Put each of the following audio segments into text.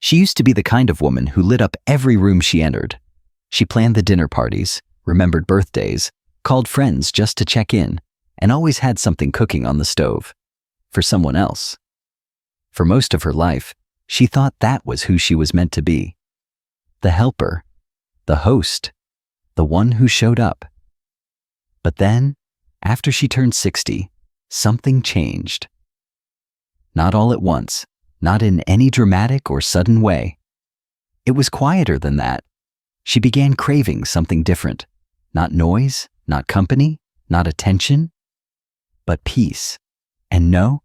She used to be the kind of woman who lit up every room she entered. She planned the dinner parties, remembered birthdays, called friends just to check in, and always had something cooking on the stove. For someone else. For most of her life, she thought that was who she was meant to be. The helper, the host, the one who showed up. But then, after she turned 60, something changed. Not all at once, not in any dramatic or sudden way. It was quieter than that. She began craving something different. Not noise, not company, not attention, but peace. And no,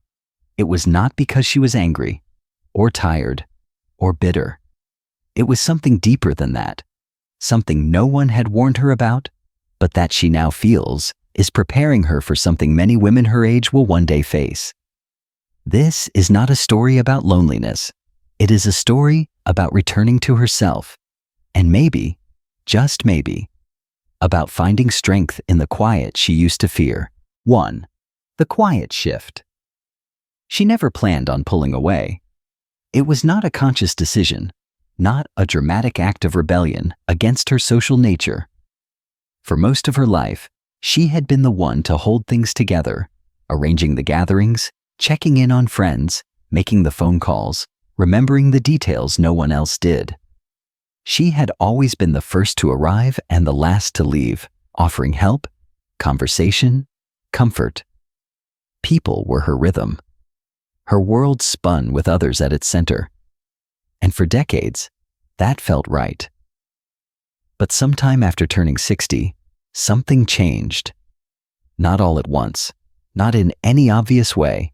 it was not because she was angry, or tired, or bitter. It was something deeper than that. Something no one had warned her about, but that she now feels is preparing her for something many women her age will one day face. This is not a story about loneliness. It is a story about returning to herself. And maybe, just maybe, about finding strength in the quiet she used to fear. 1. The quiet shift. She never planned on pulling away. It was not a conscious decision, not a dramatic act of rebellion against her social nature. For most of her life, she had been the one to hold things together, arranging the gatherings, checking in on friends, making the phone calls, remembering the details no one else did. She had always been the first to arrive and the last to leave, offering help, conversation, comfort. People were her rhythm. Her world spun with others at its center. And for decades, that felt right. But sometime after turning 60, something changed. Not all at once, not in any obvious way.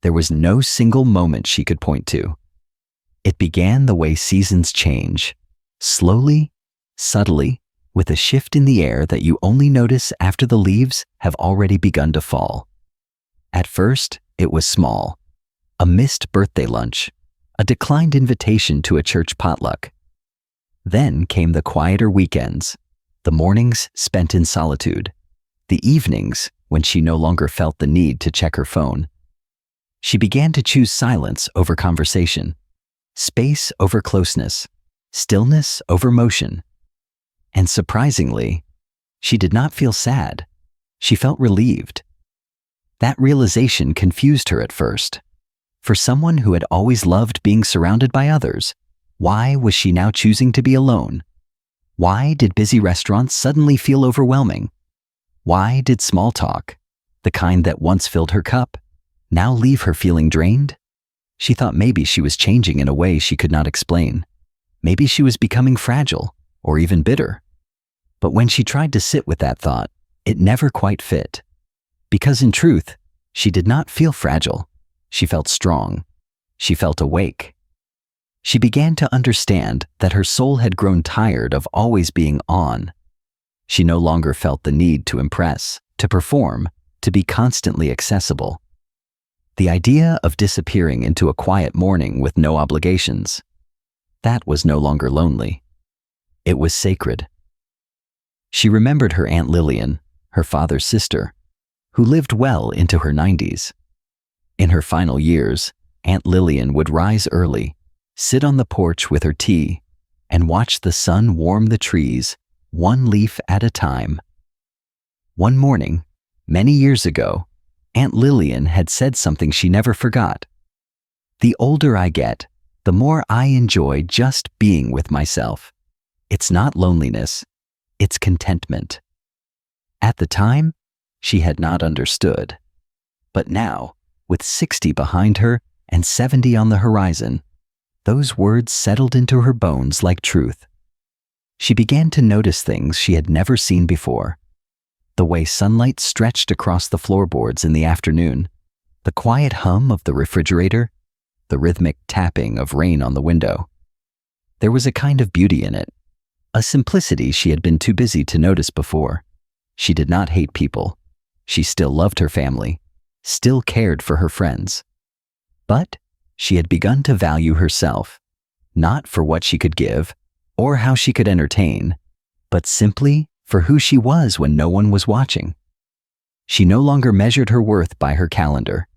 There was no single moment she could point to. It began the way seasons change, slowly, subtly, with a shift in the air that you only notice after the leaves have already begun to fall. At first, it was small. A missed birthday lunch, a declined invitation to a church potluck. Then came the quieter weekends, the mornings spent in solitude, the evenings when she no longer felt the need to check her phone. She began to choose silence over conversation, space over closeness, stillness over motion. And surprisingly, she did not feel sad. She felt relieved. That realization confused her at first. For someone who had always loved being surrounded by others, why was she now choosing to be alone? Why did busy restaurants suddenly feel overwhelming? Why did small talk, the kind that once filled her cup, now leave her feeling drained? She thought maybe she was changing in a way she could not explain. Maybe she was becoming fragile, or even bitter. But when she tried to sit with that thought, it never quite fit. Because in truth, she did not feel fragile. She felt strong. She felt awake. She began to understand that her soul had grown tired of always being on. She no longer felt the need to impress, to perform, to be constantly accessible. The idea of disappearing into a quiet morning with no obligations, that was no longer lonely. It was sacred. She remembered her Aunt Lillian, her father's sister, who lived well into her 90s. In her final years, Aunt Lillian would rise early, sit on the porch with her tea, and watch the sun warm the trees, one leaf at a time. One morning, many years ago, Aunt Lillian had said something she never forgot. The older I get, the more I enjoy just being with myself. It's not loneliness, it's contentment. At the time, she had not understood. But now, with 60 behind her and 70 on the horizon, those words settled into her bones like truth. She began to notice things she had never seen before. The way sunlight stretched across the floorboards in the afternoon, the quiet hum of the refrigerator, the rhythmic tapping of rain on the window. There was a kind of beauty in it, a simplicity she had been too busy to notice before. She did not hate people. She still loved her family, still cared for her friends. But she had begun to value herself, not for what she could give or how she could entertain, but simply for who she was when no one was watching. She no longer measured her worth by her calendar.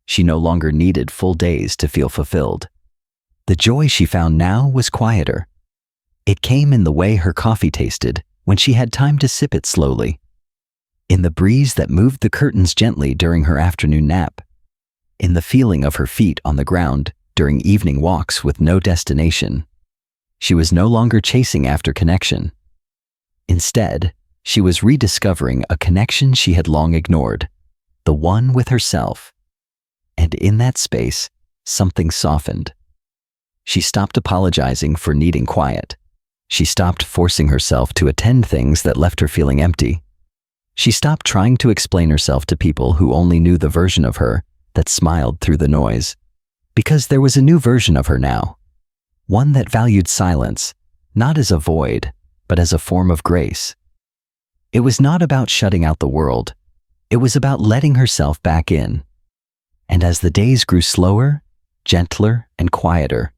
She no longer needed full days to feel fulfilled. The joy she found now was quieter. It came in the way her coffee tasted when she had time to sip it slowly, in the breeze that moved the curtains gently during her afternoon nap, in the feeling of her feet on the ground during evening walks with no destination. She was no longer chasing after connection. Instead, she was rediscovering a connection she had long ignored, the one with herself. And in that space, something softened. She stopped apologizing for needing quiet. She stopped forcing herself to attend things that left her feeling empty. She stopped trying to explain herself to people who only knew the version of her that smiled through the noise. Because there was a new version of her now. One that valued silence, not as a void, but as a form of grace. It was not about shutting out the world. It was about letting herself back in. And as the days grew slower, gentler, and quieter,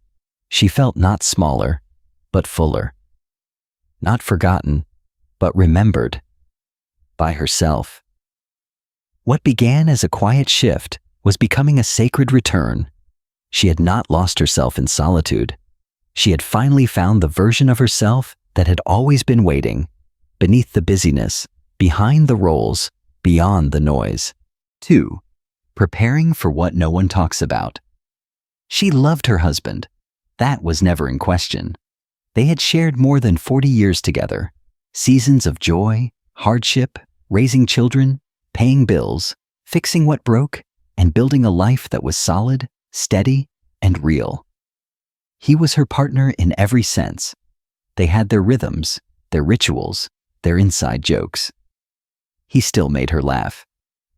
she felt not smaller, but fuller. Not forgotten, but remembered. By herself. What began as a quiet shift was becoming a sacred return. She had not lost herself in solitude. She had finally found the version of herself that had always been waiting, beneath the busyness, behind the roles, beyond the noise. 2. Preparing for what no one talks about. She loved her husband. That was never in question. They had shared more than 40 years together, seasons of joy, hardship, raising children, paying bills, fixing what broke, and building a life that was solid, steady, and real. He was her partner in every sense. They had their rhythms, their rituals, their inside jokes. He still made her laugh.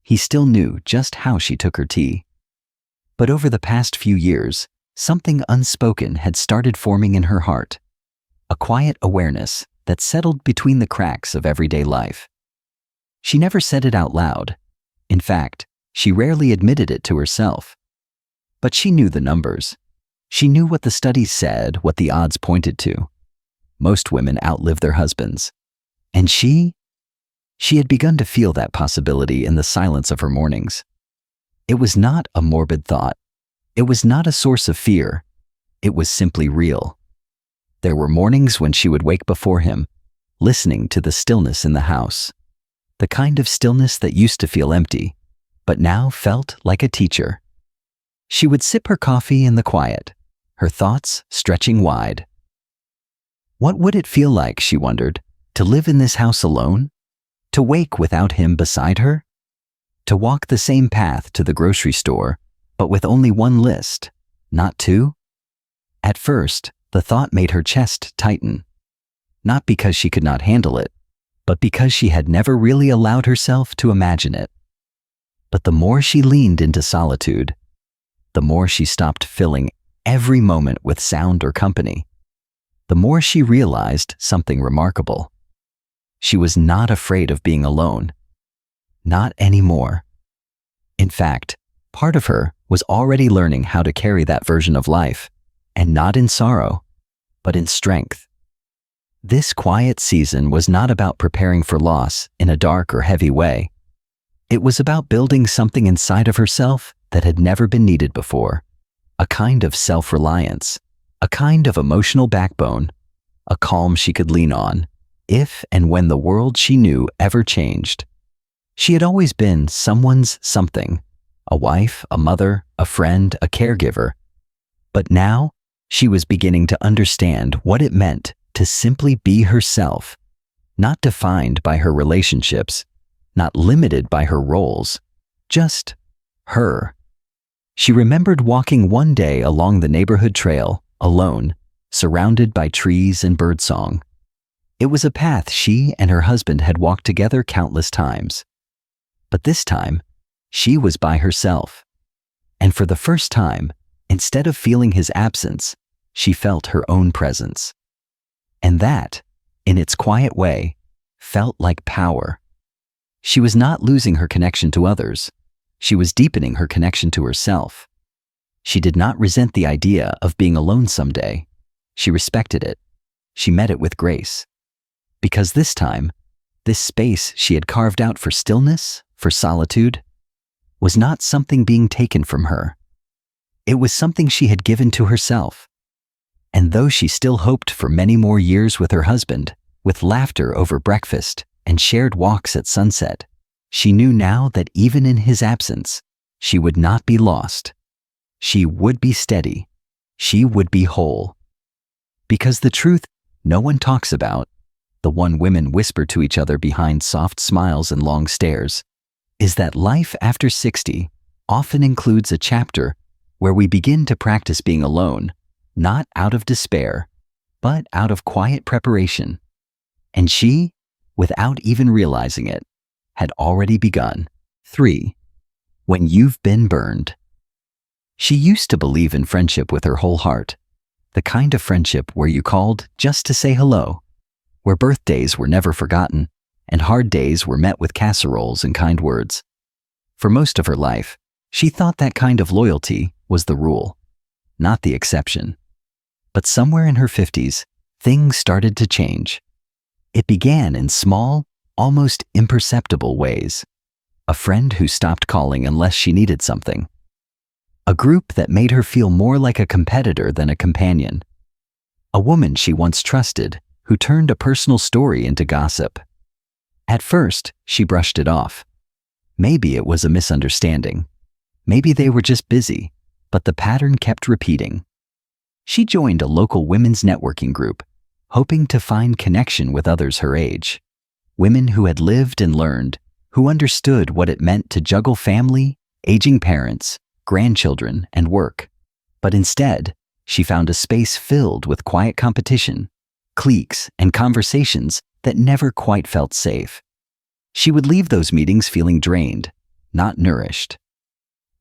He still knew just how she took her tea. But over the past few years, something unspoken had started forming in her heart. A quiet awareness that settled between the cracks of everyday life. She never said it out loud. In fact, she rarely admitted it to herself. But she knew the numbers. She knew what the studies said, what the odds pointed to. Most women outlive their husbands. And she had begun to feel that possibility in the silence of her mornings. It was not a morbid thought. It was not a source of fear. It was simply real. There were mornings when she would wake before him, listening to the stillness in the house. The kind of stillness that used to feel empty, but now felt like a teacher. She would sip her coffee in the quiet, her thoughts stretching wide. What would it feel like, she wondered, to live in this house alone? To wake without him beside her? To walk the same path to the grocery store, but with only one list, not two? At first, the thought made her chest tighten. Not because she could not handle it, but because she had never really allowed herself to imagine it. But the more she leaned into solitude, the more she stopped filling every moment with sound or company, the more she realized something remarkable. She was not afraid of being alone. Not anymore. In fact, part of her was already learning how to carry that version of life, and not in sorrow, but in strength. This quiet season was not about preparing for loss in a dark or heavy way. It was about building something inside of herself that had never been needed before. A kind of self-reliance, a kind of emotional backbone, a calm she could lean on, if and when the world she knew ever changed. She had always been someone's something, a wife, a mother, a friend, a caregiver. But now, she was beginning to understand what it meant to simply be herself, not defined by her relationships, not limited by her roles, just her. She remembered walking one day along the neighborhood trail, alone, surrounded by trees and birdsong. It was a path she and her husband had walked together countless times. But this time, she was by herself. And for the first time, instead of feeling his absence, she felt her own presence. And that, in its quiet way, felt like power. She was not losing her connection to others. She was deepening her connection to herself. She did not resent the idea of being alone someday. She respected it. She met it with grace. Because this time, this space she had carved out for stillness, for solitude, was not something being taken from her. It was something she had given to herself, And though she still hoped for many more years with her husband, with laughter over breakfast and shared walks at sunset, she knew now that even in his absence, she would not be lost. She would be steady. She would be whole. Because the truth no one talks about, the one women whisper to each other behind soft smiles and long stares, is that life after 60 often includes a chapter where we begin to practice being alone, not out of despair, but out of quiet preparation. And she, without even realizing it, had already begun. 3. When you've been burned. She used to believe in friendship with her whole heart, the kind of friendship where you called just to say hello, where birthdays were never forgotten and hard days were met with casseroles and kind words. For most of her life, she thought that kind of loyalty was the rule, not the exception. But somewhere in her 50s, things started to change. It began in small, almost imperceptible ways. A friend who stopped calling unless she needed something. A group that made her feel more like a competitor than a companion. A woman she once trusted who turned a personal story into gossip. At first, she brushed it off. Maybe it was a misunderstanding. Maybe they were just busy, but the pattern kept repeating. She joined a local women's networking group, hoping to find connection with others her age. Women who had lived and learned, who understood what it meant to juggle family, aging parents, grandchildren, and work. But instead, she found a space filled with quiet competition, cliques, and conversations that never quite felt safe. She would leave those meetings feeling drained, not nourished.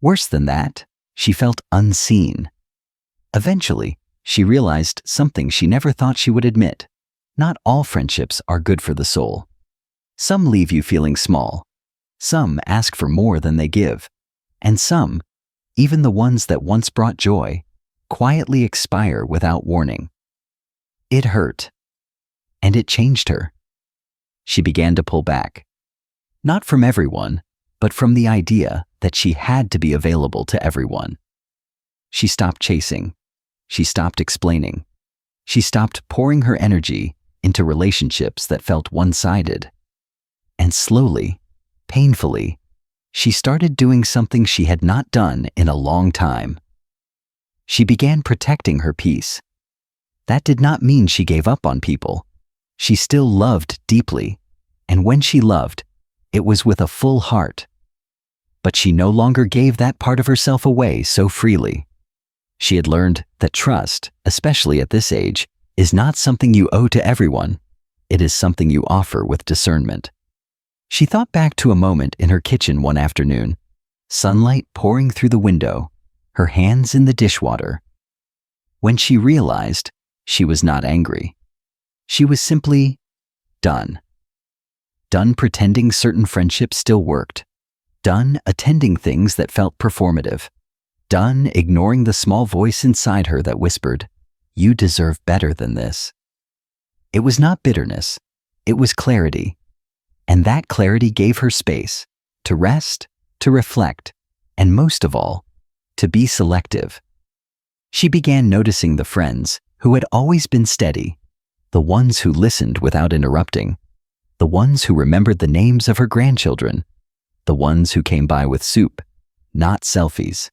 Worse than that, she felt unseen. Eventually, she realized something she never thought she would admit. Not all friendships are good for the soul. Some leave you feeling small. Some ask for more than they give. And some, even the ones that once brought joy, quietly expire without warning. It hurt. And it changed her. She began to pull back. Not from everyone, but from the idea that she had to be available to everyone. She stopped chasing. She stopped explaining. She stopped pouring her energy into relationships that felt one-sided. And slowly, painfully, she started doing something she had not done in a long time. She began protecting her peace. That did not mean she gave up on people. She still loved deeply, and when she loved, it was with a full heart. But she no longer gave that part of herself away so freely. She had learned that trust, especially at this age, is not something you owe to everyone. It is something you offer with discernment. She thought back to a moment in her kitchen one afternoon, sunlight pouring through the window, her hands in the dishwater. When she realized, she was not angry. She was simply done. Done pretending certain friendships still worked. Done attending things that felt performative. Done ignoring the small voice inside her that whispered, "You deserve better than this." It was not bitterness. It was clarity. And that clarity gave her space to rest, to reflect, and most of all, to be selective. She began noticing the friends who had always been steady, the ones who listened without interrupting, the ones who remembered the names of her grandchildren, the ones who came by with soup, not selfies.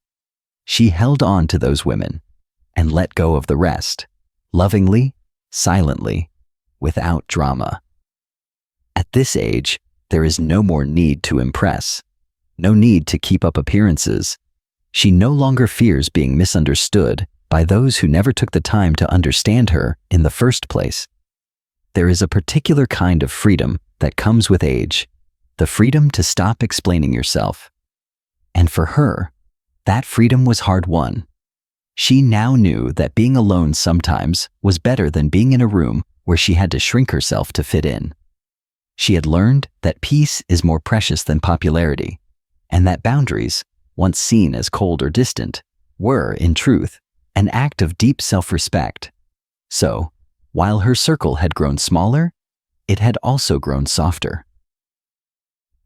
She held on to those women and let go of the rest, lovingly, silently, without drama. At this age, there is no more need to impress, no need to keep up appearances. She no longer fears being misunderstood by those who never took the time to understand her in the first place. There is a particular kind of freedom that comes with age, the freedom to stop explaining yourself. And for her, that freedom was hard-won. She now knew that being alone sometimes was better than being in a room where she had to shrink herself to fit in. She had learned that peace is more precious than popularity, and that boundaries, once seen as cold or distant, were, in truth, an act of deep self-respect. So, while her circle had grown smaller, it had also grown softer.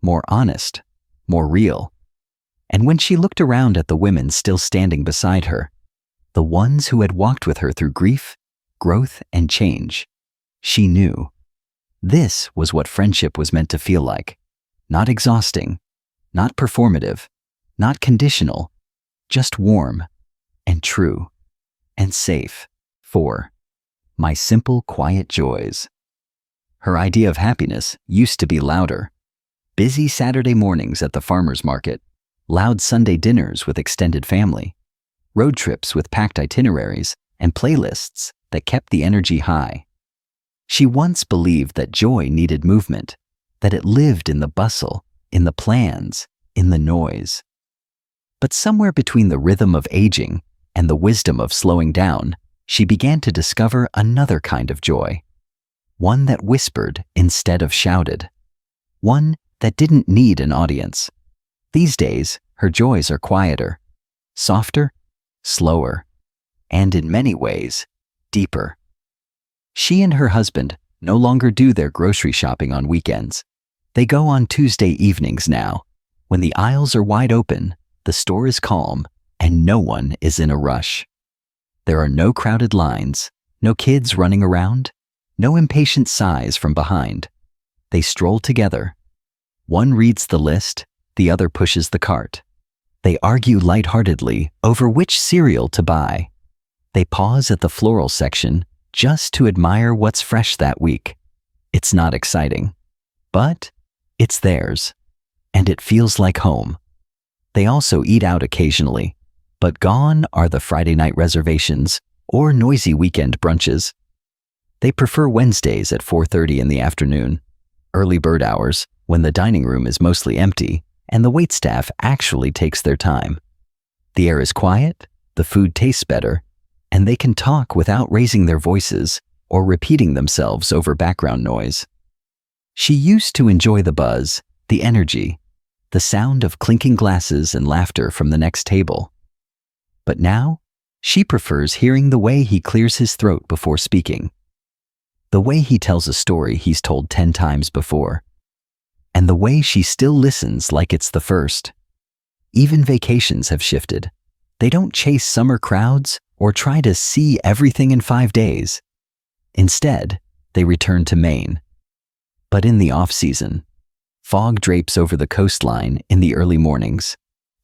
More honest, more real. And when she looked around at the women still standing beside her, the ones who had walked with her through grief growth, and change. She knew. This was what friendship was meant to feel like. Not exhausting, not performative, not conditional, just warm and true and safe. 4. My simple, quiet joys. Her idea of happiness used to be louder. Busy Saturday mornings at the farmer's market, loud Sunday dinners with extended family, road trips with packed itineraries, and playlists that kept the energy high. She once believed that joy needed movement, that it lived in the bustle, in the plans, in the noise. But somewhere between the rhythm of aging and the wisdom of slowing down, she began to discover another kind of joy. One that whispered instead of shouted. One that didn't need an audience. These days, her joys are quieter, softer, slower, and in many ways, deeper. She and her husband no longer do their grocery shopping on weekends. They go on Tuesday evenings now, when the aisles are wide open, the store is calm, and no one is in a rush. There are no crowded lines, no kids running around, no impatient sighs from behind. They stroll together. One reads the list, the other pushes the cart. They argue lightheartedly over which cereal to buy. They pause at the floral section just to admire what's fresh that week. It's not exciting, but it's theirs, and it feels like home. They also eat out occasionally, but gone are the Friday night reservations or noisy weekend brunches. They prefer Wednesdays at 4:30 in the afternoon, early bird hours when the dining room is mostly empty and the waitstaff actually takes their time. The air is quiet, the food tastes better, and they can talk without raising their voices or repeating themselves over background noise. She used to enjoy the buzz, the energy, the sound of clinking glasses and laughter from the next table. But now, she prefers hearing the way he clears his throat before speaking, the way he tells a story he's told 10 times before, and the way she still listens like it's the first. Even vacations have shifted. They don't chase summer crowds or try to see everything in 5 days. Instead, they return to Maine. But in the off-season, fog drapes over the coastline in the early mornings.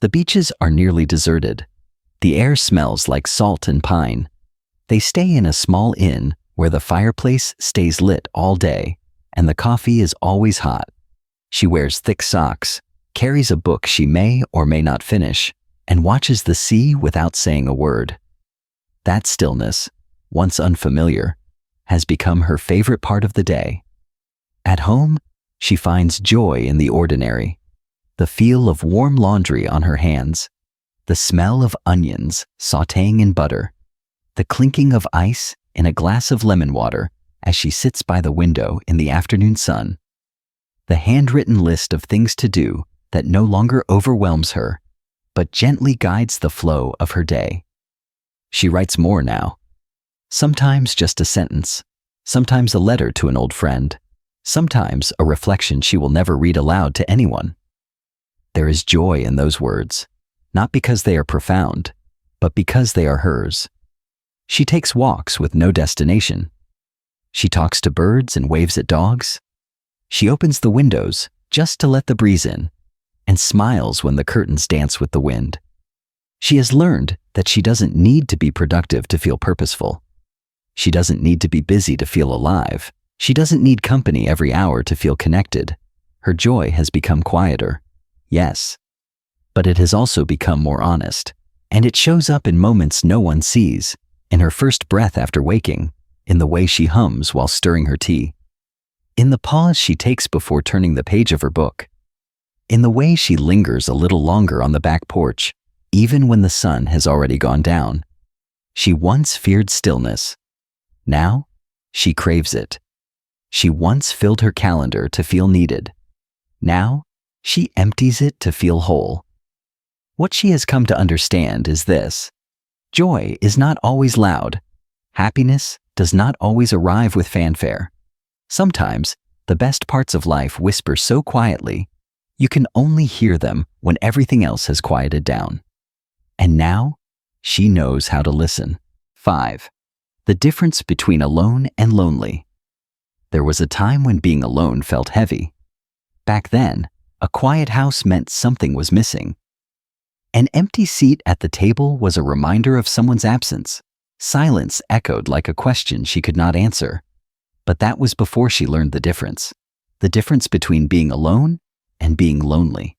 The beaches are nearly deserted. The air smells like salt and pine. They stay in a small inn where the fireplace stays lit all day and the coffee is always hot. She wears thick socks, carries a book she may or may not finish, and watches the sea without saying a word. That stillness, once unfamiliar, has become her favorite part of the day. At home, she finds joy in the ordinary, the feel of warm laundry on her hands, the smell of onions sautéing in butter, the clinking of ice in a glass of lemon water as she sits by the window in the afternoon sun, the handwritten list of things to do that no longer overwhelms her, but gently guides the flow of her day. She writes more now. Sometimes just a sentence, sometimes a letter to an old friend, sometimes a reflection she will never read aloud to anyone. There is joy in those words, not because they are profound, but because they are hers. She takes walks with no destination. She talks to birds and waves at dogs. She opens the windows just to let the breeze in, and smiles when the curtains dance with the wind. She has learned that she doesn't need to be productive to feel purposeful. She doesn't need to be busy to feel alive. She doesn't need company every hour to feel connected. Her joy has become quieter, yes, but it has also become more honest, and it shows up in moments no one sees, in her first breath after waking, in the way she hums while stirring her tea, in the pause she takes before turning the page of her book, in the way she lingers a little longer on the back porch, even when the sun has already gone down. She once feared stillness. Now, she craves it. She once filled her calendar to feel needed. Now, she empties it to feel whole. What she has come to understand is this: joy is not always loud. Happiness does not always arrive with fanfare. Sometimes, the best parts of life whisper so quietly, you can only hear them when everything else has quieted down. And now, she knows how to listen. 5. The difference between alone and lonely. There was a time when being alone felt heavy. Back then, a quiet house meant something was missing. An empty seat at the table was a reminder of someone's absence. Silence echoed like a question she could not answer. But that was before she learned the difference between being alone and being lonely.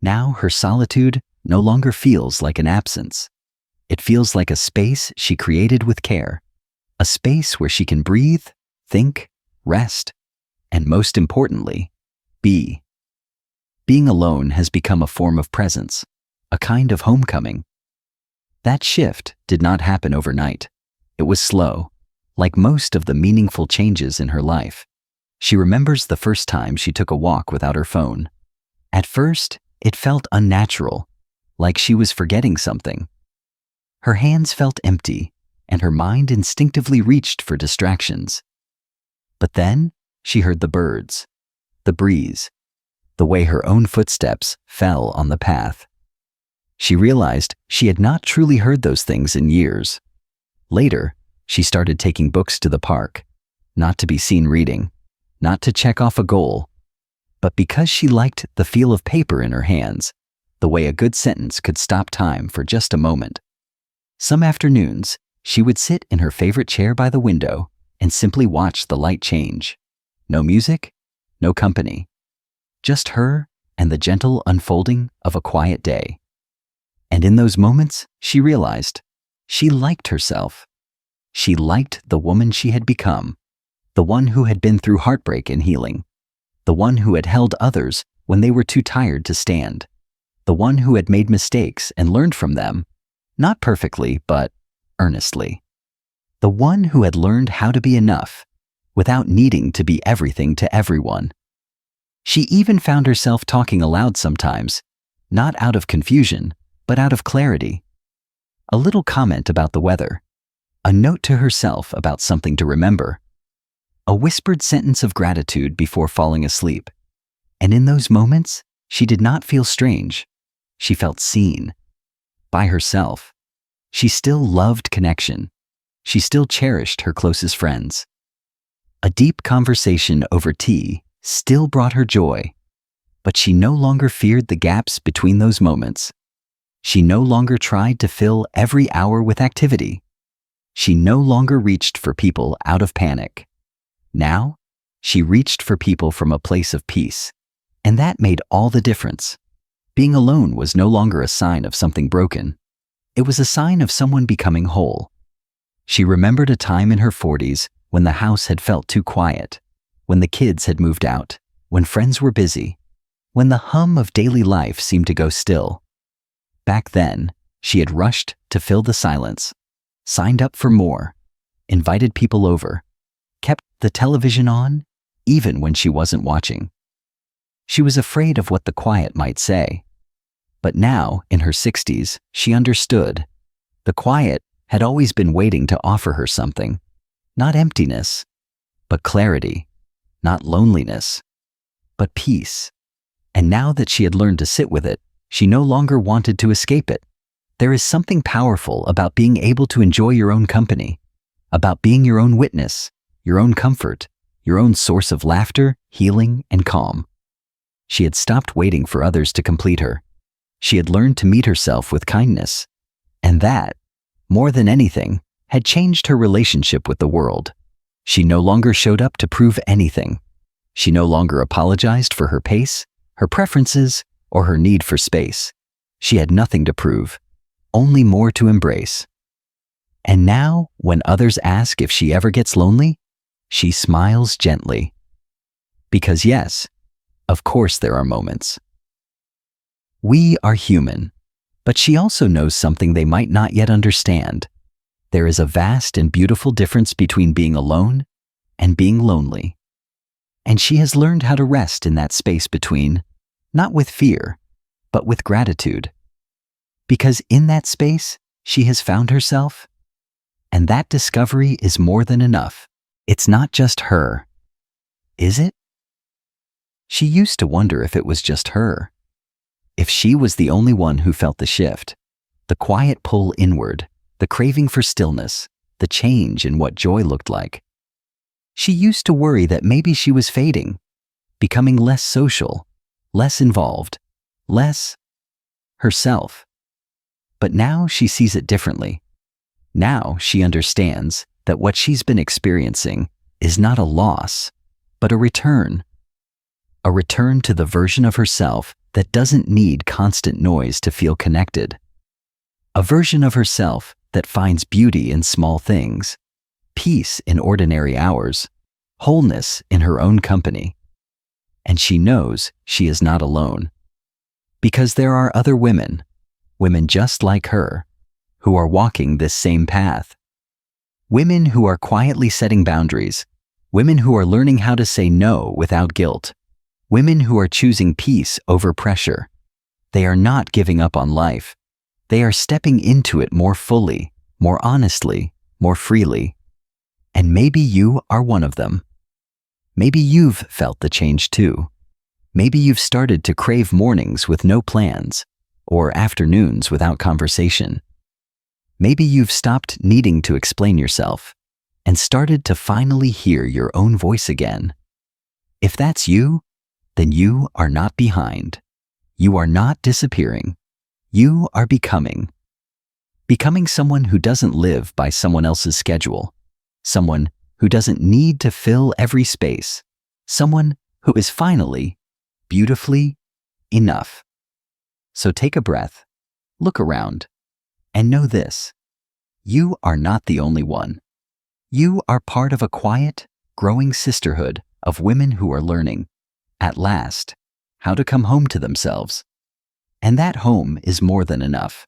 Now her solitude no longer feels like an absence. It feels like a space she created with care, a space where she can breathe, think, rest, and most importantly, be. Being alone has become a form of presence, a kind of homecoming. That shift did not happen overnight. It was slow, like most of the meaningful changes in her life. She remembers the first time she took a walk without her phone. At first, it felt unnatural, like she was forgetting something. Her hands felt empty, and her mind instinctively reached for distractions. But then, she heard the birds, the breeze, the way her own footsteps fell on the path. She realized she had not truly heard those things in years. Later, she started taking books to the park, not to be seen reading, not to check off a goal, but because she liked the feel of paper in her hands, the way a good sentence could stop time for just a moment. Some afternoons, she would sit in her favorite chair by the window and simply watch the light change. No music, no company. Just her and the gentle unfolding of a quiet day. And in those moments, she realized she liked herself. She liked the woman she had become, the one who had been through heartbreak and healing, the one who had held others when they were too tired to stand, the one who had made mistakes and learned from them, not perfectly, but earnestly. The one who had learned how to be enough without needing to be everything to everyone. She even found herself talking aloud sometimes, not out of confusion, but out of clarity. A little comment about the weather, a note to herself about something to remember, a whispered sentence of gratitude before falling asleep. And in those moments, she did not feel strange. She felt seen. By herself. She still loved connection. She still cherished her closest friends. A deep conversation over tea still brought her joy, but she no longer feared the gaps between those moments. She no longer tried to fill every hour with activity. She no longer reached for people out of panic. Now, she reached for people from a place of peace, and that made all the difference. Being alone was no longer a sign of something broken. It was a sign of someone becoming whole. She remembered a time in her 40s when the house had felt too quiet, when the kids had moved out, when friends were busy, when the hum of daily life seemed to go still. Back then, she had rushed to fill the silence, signed up for more, invited people over, kept the television on, even when she wasn't watching. She was afraid of what the quiet might say. But now, in her 60s, she understood. The quiet had always been waiting to offer her something. Not emptiness, but clarity. Not loneliness, but peace. And now that she had learned to sit with it, she no longer wanted to escape it. There is something powerful about being able to enjoy your own company, about being your own witness, your own comfort, your own source of laughter, healing, and calm. She had stopped waiting for others to complete her. She had learned to meet herself with kindness. And that, more than anything, had changed her relationship with the world. She no longer showed up to prove anything. She no longer apologized for her pace, her preferences, or her need for space. She had nothing to prove, only more to embrace. And now, when others ask if she ever gets lonely, she smiles gently. Because yes, of course there are moments. We are human, but she also knows something they might not yet understand. There is a vast and beautiful difference between being alone and being lonely. And she has learned how to rest in that space between, not with fear, but with gratitude. Because in that space, she has found herself, and that discovery is more than enough. It's not just her. Is it? She used to wonder if it was just her. If she was the only one who felt the shift, the quiet pull inward, the craving for stillness, the change in what joy looked like. She used to worry that maybe she was fading, becoming less social, less involved, less herself. But now she sees it differently. Now she understands that what she's been experiencing is not a loss, but a return to the version of herself that doesn't need constant noise to feel connected. A version of herself that finds beauty in small things, peace in ordinary hours, wholeness in her own company. And she knows she is not alone. Because there are other women just like her, who are walking this same path. Women who are quietly setting boundaries, women who are learning how to say no without guilt, women who are choosing peace over pressure. They are not giving up on life. They are stepping into it more fully, more honestly, more freely. And maybe you are one of them. Maybe you've felt the change too. Maybe you've started to crave mornings with no plans, or afternoons without conversation. Maybe you've stopped needing to explain yourself and started to finally hear your own voice again. If that's you, then you are not behind. You are not disappearing. You are becoming. Becoming someone who doesn't live by someone else's schedule. Someone who doesn't need to fill every space. Someone who is finally, beautifully enough. So take a breath, look around, and know this: you are not the only one. You are part of a quiet, growing sisterhood of women who are learning, at last, how to come home to themselves. And that home is more than enough.